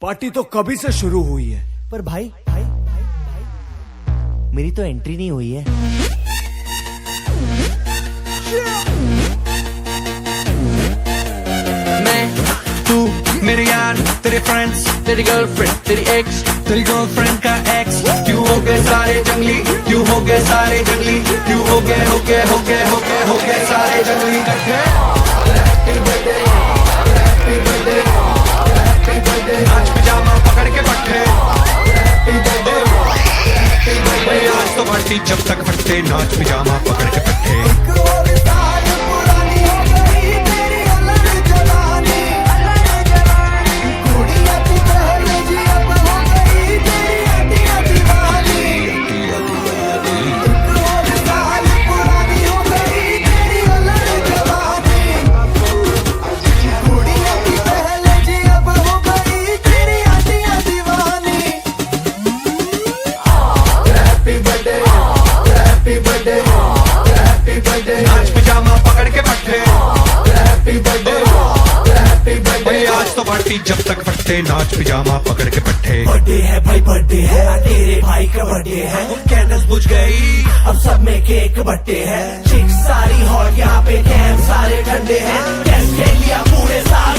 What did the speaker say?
Party तो कभी से शुरू हुई है। पर भाई मेरी तो एंट्री नहीं हुई है। मैं तू मेरे यार तेरे फ्रेंड्स तेरी गर्लफ्रेंड तेरी एक्स तेरी गर्लफ्रेंड का एक्स क्यों हो गए सारे जंगली क्यों हो गए सारे जंगली क्यों हो गए सारे जंगली इकट्ठे नाच पिजामा पकड़ के पट्टे आज तो पार्टी जब तक फटते नाच पिजामा पकड़ के पट्टे नाच पिजामा पकड़ के पट्टे आज तो पार्टी जब तक फटते नाच पिजामा पकड़ के पट्टे। बर्थडे है भाई बर्थडे है तेरे भाई का बर्थडे है। कैंडल्स बुझ गई अब सब में केक बट्टे है। चिक्स सारी हॉट यहाँ पे कैंप सारे ठंडे हैं। कैश ले लिया पूरे साल।